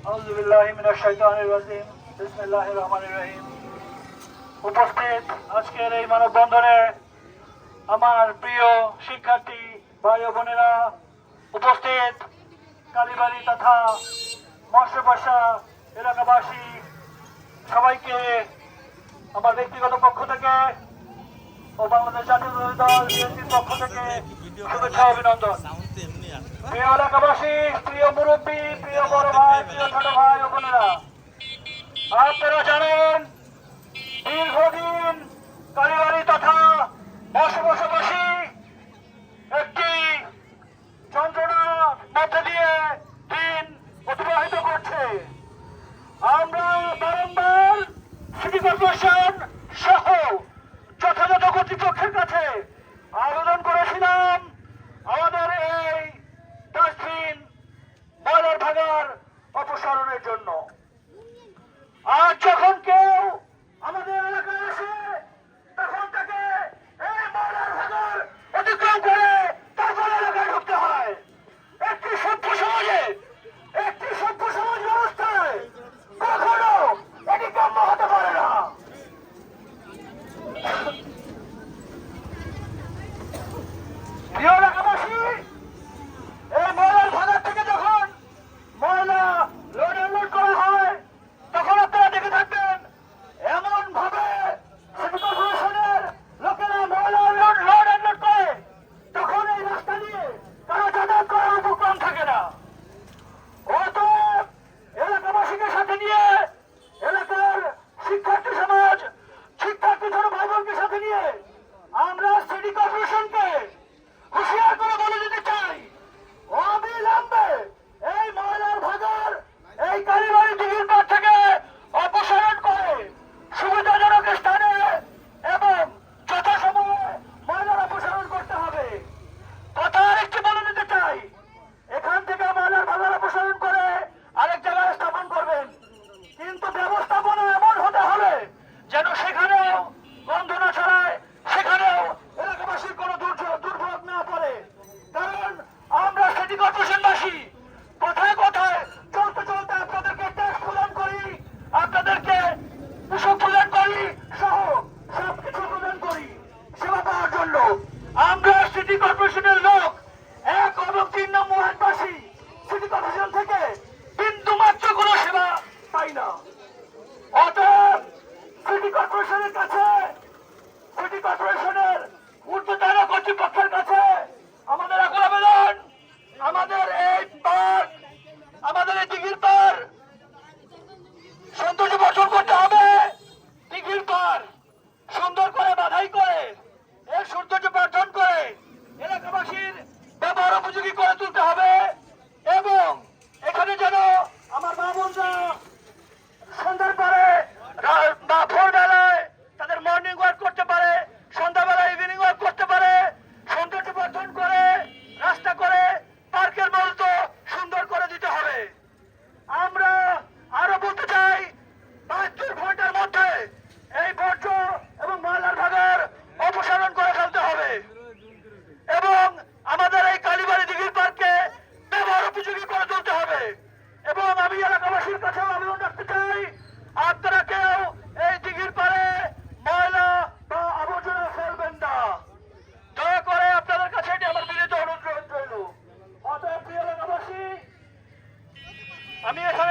আউযু বিল্লাহি মিনাশ শাইতানির রাজিম। বিসমিল্লাহির রহমানির রহিম। উপস্থিত আজকের এই মানববন্ধনে আমার প্রিয় শিক্ষার্থী ভাই ও বোনেরা, উপস্থিত কালীবাড়ি তথা মৎস্যপাশা এলাকাবাসী, সবাইকে আমার ব্যক্তিগত পক্ষ থেকে ও বাংলাদেশ জাতীয়তাবাদী দল বিএনপির পক্ষ থেকে শুভেচ্ছা অভিনন্দন। প্রিয় এলাকাবাসী, প্রিয় মুরব্বী, প্রিয় বড় ভাই, প্রিয় ছোট ভাই ও বোনেরা, আপনারা জানেন দীর্ঘদিন কালীবাড়ি তথা বসবাসী একটি যন্ত্রণার মধ্যে দিয়ে দিন অতিবাহিত করছে। আমরা বারংবার সিটি কর্পোরেশন সহ যথাযথ কর্তৃপক্ষের কাছে আবেদন করেছিলাম আমাদের এই ডাস্টবিন ময়লার ভাগার অপসারণের জন্য। আর যখন কেউ আমাদের এলাকায় আসে তখন তাকে এই ময়লার ভাগার অতিক্রম করে তারপর এলাকায় ঢুকতে হয়। একটি সভ্য সমাজে, একটি সভ্য সমাজ ব্যবস্থায় কখনো এটি কাম্য হতে পারে না। প্রিয় এলাকাবাসী, এই ময়লার ভাগার থেকে যখন ময়লা লোড আনলোড করা হয় তখন আপনারা দেখে থাকবেন এমন ভাবে সিটি কর্পোরেশনের লোকেরা ময়লা লোড আনলোড করে তখন এই রাস্তা দিয়ে তারা যাতায়াত করার উপক্রম থাকে না। অতএব এলাকাবাসীকে সাথে নিয়ে, এলাকার শিক্ষার্থী সমাজ, শিক্ষার্থী ছোট ভাই বোনকে সাথে নিয়ে আমরা সিটি কর্পোরেশনকে হুঁশিয়ার করে বলে দিতে চাই, অবিলম্বে এই ময়লার ভাগার এই কালীবাড়ি দিঘির পাড় থেকে অপসারণ করে সুবিধাজনক স্থানে এবং যথাসময়ে ময়লার অপসারণ করতে হবে। কথা আরেকটি বলে দিতে চাই, এখান থেকে ময়লার ভাগার অপসারণ করে আরেক জায়গায় স্থাপন করবেন, কিন্তু ব্যবস্থাপনা এমন হতে হবে যেন সেখানেও গন্ধ না ছড়ায়, সেখানেও এলাকাবাসীর কোনো দুর্ভোগ না পড়ে। কারণ আমরা সিটি কর্পোরেশনবাসী কথায় কথায় চলতে চলতে আপনাদেরকে ট্যাক্স প্রদান করি, আপনাদেরকে কৃষক প্রদান করি সহ সবকিছু প্রদান করি সেবা পাওয়ার জন্য। আমরা সিটি কর্পোরেশনের লোক 1 এবং 3 নম্বর ওয়ার্ডবাসী সিটি কর্পোরেশন থেকে বিন্দু মাত্র কোনো সেবা পাই না। অতএব সিটি কর্পোরেশনের কাছে, সিটি কর্পোরেশনের ঊর্ধ্বতন কর্তৃপক্ষের কাছে আমাদের এখন আবেদন, আমাদের এই পার্ক, আমাদের এই দিঘির পার সৌন্দর্য বর্ধন করতে হবে। দিঘির পার সুন্দর করে বাধাই করে এর সৌন্দর্য বর্ধন করে এলাকাবাসীর ব্যবহার উপযোগী করে তুলতে হবে এবং এখানে যেন আমার মা বোনরা সন্ধ্যার পরে বা ভোরবেলায় তাদের মর্নিং ওয়াক করতে পারে, সন্ধ্যাবেলায় ইভিনিং ওয়াক করতে পারে, সৌন্দর্য বর্ধন করে রাস্তা করে পার্কের মতো সুন্দর করে দিতে হবে। আমরা আরো বলতে চাই 72 ঘন্টার মধ্যে এই বর্জ্য এবং ময়লার ভাগার অপসারণ করে ফেলতে হবে এবং আমাদের এই কালীবাড়ি দিঘির পার্ককে ব্যবহার উপযোগী করে তুলতে হবে। এবং আমি এলাকাবাসীর কাছে আবেদন রাখতে চাই, আপনারা কেউ এই দিঘির পাড়ে ময়লা বা আবর্জনা ফেলবেন না, দয়া করে আপনাদের কাছে এটি আমার বিনীত অনুরোধ রইল। অতএব প্রিয় এলাকাবাসী, আমি এখানে